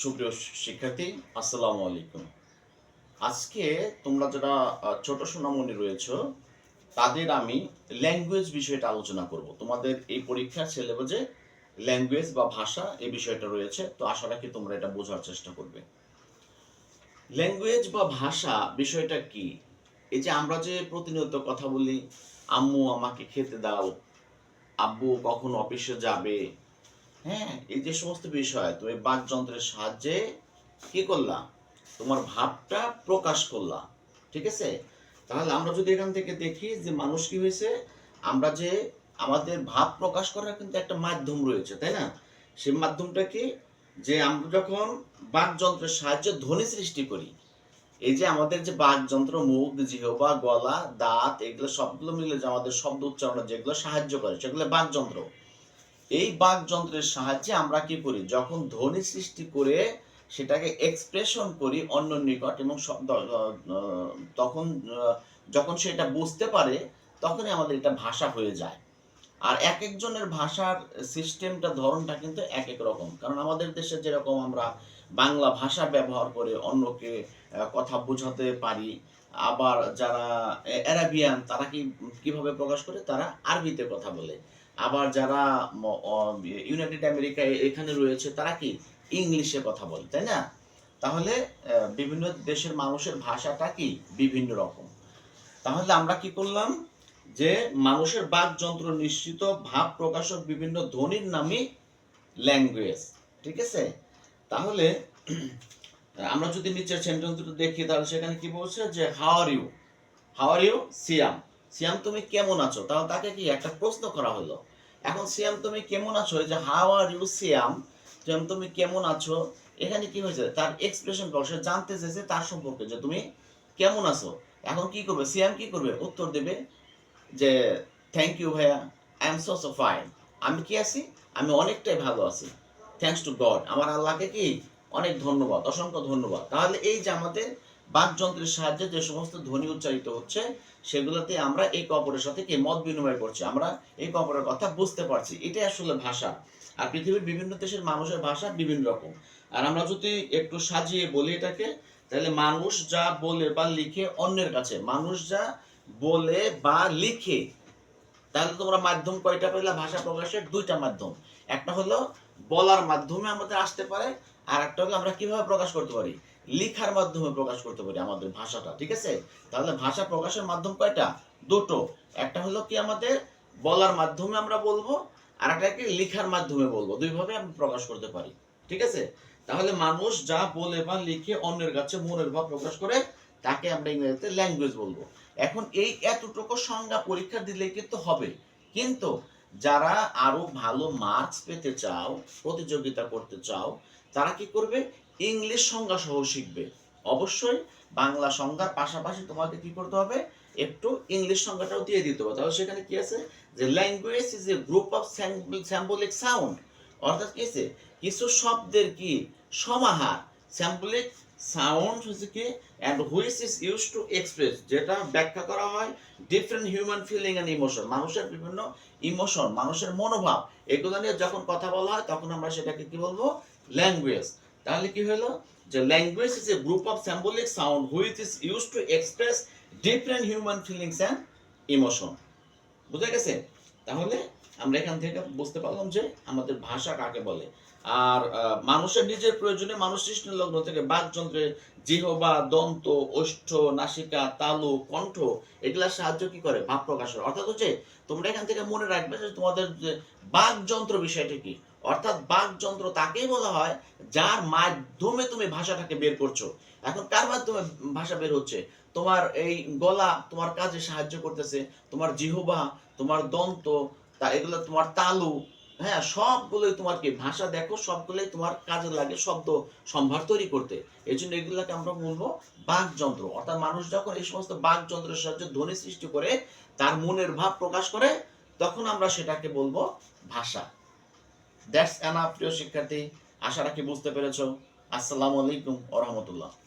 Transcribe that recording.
সুপ্রিয় শিক্ষার্থী, আসসালামু আলাইকুম। আজকে তোমরা যারা ছোট সোনামণি রয়েছো তাদের আমি ল্যাঙ্গুয়েজ বিষয়টা আলোচনা করব। তোমাদের এই পরীক্ষার সিলেবাসে ল্যাঙ্গুয়েজ বা ভাষা এই বিষয়টা রয়েছে, তো আশা রাখি তোমরা এটা বোঝার চেষ্টা করবে। ল্যাঙ্গুয়েজ বা ভাষা বিষয়টা কি? এই যে আমরা যে প্রতিনিয়ত কথা বলি, আম্মু আমাকে খেতে দাও, আব্বু কখন অফিসে যাবে, হ্যাঁ, এই যে সমস্ত বিষয় তুমি বাকযন্ত্রের সাহায্যে কি করলা, তোমার ভাবটা প্রকাশ করলা। ঠিক আছে? তাহলে আমরা যদি এখান থেকে দেখি যে মানুষ কি হয়েছে, আমরা যে আমাদের ভাব প্রকাশ করার কিন্তু একটা মাধ্যম রয়েছে, তাই না? সেই মাধ্যমটা কি, যে আমরা যখন বাকযন্ত্রের সাহায্যে ধ্বনি সৃষ্টি করি, এই যে আমাদের যে বাকযন্ত্র, মুখ, জিহ্বা, গলা, দাঁত, এগুলো সবগুলো মিলে যে আমাদের শব্দ উচ্চারণে যেগুলো সাহায্য করে সেগুলো বাকযন্ত্র। এই বাকযন্ত্রের সাহায্যে আমরা কি করি, যখন ধ্বনি সৃষ্টি করে সেটাকে এক্সপ্রেশন করি অন্যর নিকট, এবং তখন যখন সেটা বুঝতে পারে তখনই আমাদের এটা ভাষা হয়ে যায়। আর এক একজনের ভাষার সিস্টেমটা, ধরনটা কিন্তু এক এক রকম। কারণ আমাদের দেশে যেরকম আমরা বাংলা ভাষা ব্যবহার করে অন্যকে কথা বোঝাতে পারি, আবার যারা অ্যারাবিয়ান তারা কিভাবে প্রকাশ করে, তারা আরবিতে কথা বলে। আবার যারা ইউনাইটেড আমেরিকা এখানে রয়েছে তারা কি ইংলিশে কথা বলে, তাই না? তাহলে বিভিন্ন দেশের মানুষের ভাষাটা কি বিভিন্ন রকম। তাহলে আমরা কি করলাম, যে মানুষের বাকযন্ত্র নিশ্চিত ভাব প্রকাশক বিভিন্ন ধ্বনির নামই ল্যাঙ্গুয়েজ। ঠিক আছে? তাহলে আমরা যদি নিচের সেন্টেন্স দুটো দেখি, তাহলে সেখানে কি বলছে, যে হাউ আর ইউ সিয়াম, সিয়াম তুমি কেমন আছো। তাহলে তাকে কি একটা প্রশ্ন করা হলো। এখন সিয়াম তুমি কেমন আছো, এই যে হাউ আর ইউ সিয়াম, সিয়াম তুমি কেমন আছো, এখানে কি হয়েছে, তার এক্সপ্রেশন কল, সে জানতে চেয়েছে তার সম্পর্কে যে তুমি কেমন আছো। এখন কি করবে, সিয়াম কি করবে, উত্তর দেবে যে থ্যাংক ইউ ভাইয়া, আই এম সো ফাইন। আমি কি আছি, আমি অনেকটাই ভালো আছি, থ্যাঙ্কস টু গড, আমার আল্লাহকে কি অনেক ধন্যবাদ, অসংখ্য ধন্যবাদ। তাহলে এই যে আমাদের বাকযন্ত্রের সাহায্যে যে সমস্ত ধ্বনি উচ্চারিত হচ্ছে, সেগুলোতে আমরা একে অপরের সাথে কি মত বিনিময় করছি, আমরা একে অপরের কথা বুঝতে পারছি, এটাই আসলে ভাষা। আর পৃথিবীর বিভিন্ন দেশের মানুষের ভাষা বিভিন্ন রকম। আর আমরা যদি একটু সাজিয়ে বলি এটাকে, তাহলে মানুষ যা বলে বা লিখে অন্যের কাছে, মানুষ যা বলে বা লিখে, তাহলে তোমরা মাধ্যম কয়টা পেলে ভাষা প্রকাশের? দুইটা মাধ্যম। একটা হলো বলার মাধ্যমে আমাদের আসতে পারে, আর একটা হলো আমরা কিভাবে প্রকাশ করতে পারি, লিখার মাধ্যমে প্রকাশ করতে পারি আমাদের ভাষাটা। ঠিক আছে? তাহলে ভাষা প্রকাশের মাধ্যম কয়টা? দুটো। একটা হলো কি আমাদের বলার মাধ্যমে আমরা বলবো, আর একটা কি লিখার মাধ্যমে বলবো, দুইভাবে আমরা প্রকাশ করতে পারি। ঠিক আছে? তাহলে মানুষ যা বলে বা লিখে অন্যের কাছে মনের ভাব প্রকাশ করে, তাকে আমরা ইংরেজিতে ল্যাঙ্গুয়েজ বলবো। এখন এই এতটুকু সংজ্ঞা পরীক্ষা দিলে কিন্তু হবে, কিন্তু যারা আরো ভালো মার্কস পেতে চাও, প্রতিযোগিতা করতে চাও, তারা কি করবে, ইংলিশ সংজ্ঞা সহ শিখবে। অবশ্যই বাংলা সংজ্ঞার পাশাপাশি তোমাকে কি করতে হবে, একটু ইংলিশ সংজ্ঞাটাও দিয়ে দিতে হবে। তাহলে সেখানে কি আছে, যে language is a group of symbolic sound, অর্থাৎ কি আছে, কিছু শব্দের কি সমাহার, স্যাম্বলিক সাউন্ড হচ্ছে কি, and which is use to express, যেটা ব্যাখ্যা করা হয় different human feeling and emotion, মানুষের বিভিন্ন ইমোশন, মানুষের মনোভাব, এগুলো নিয়ে যখন কথা বলা হয় তখন আমরা সেটাকে কি বলবো, ল্যাঙ্গুয়েজ। তাহলে কি হলো, যে language is a group of symbolic sound which is use to express different human feelings and emotion. বুঝা গেছে? তাহলে আমরা এখান থেকে বুঝতে পারলাম যে আমাদের ভাষা কাকে বলে। আর মানুষের নিজের প্রয়োজনে মানুষ সৃষ্টি লগ্ন থেকে বাকযন্ত্রের জিহ্বা, দন্ত, ওষ্ঠ, নাসিকা, তালু, কণ্ঠ, এগুলার সাহায্য কি করে, ভাব প্রকাশের। অর্থাৎ হচ্ছে তোমরা এখান থেকে মনে রাখবে যে তোমাদের যে বাকযন্ত্র বিষয়টা কি, অর্থাৎ বাকযন্ত্র তাকেই বলা হয় যার মাধ্যমে তুমি ভাষাটাকে বের করছো। এখন কার মাধ্যমে ভাষা বের হচ্ছে, তোমার এই গলা তোমার কাজে সাহায্য করতেছে, তোমার জিহ্বা, তোমার দন্ত, তা এগুলো তোমার তালু, হ্যাঁ, সবগুলোই তোমার কি ভাষা, দেখো সবগুলোই তোমার কাজে লাগে শব্দ সম্ভার তৈরি করতে। এই জন্য এগুলোকে আমরা বলবো বাকযন্ত্র। অর্থাৎ মানুষ যখন এই সমস্ত বাকযন্ত্রের সাহায্যে ধ্বনি সৃষ্টি করে, তার মনের ভাব প্রকাশ করে, তখন আমরা সেটাকে বলবো ভাষা। দ্যাটস এনাফ প্রিয় শিক্ষার্থী, আশা রাখি বুঝতে পেরেছো। আসসালামু আলাইকুম ওয়া রাহমাতুল্লাহ।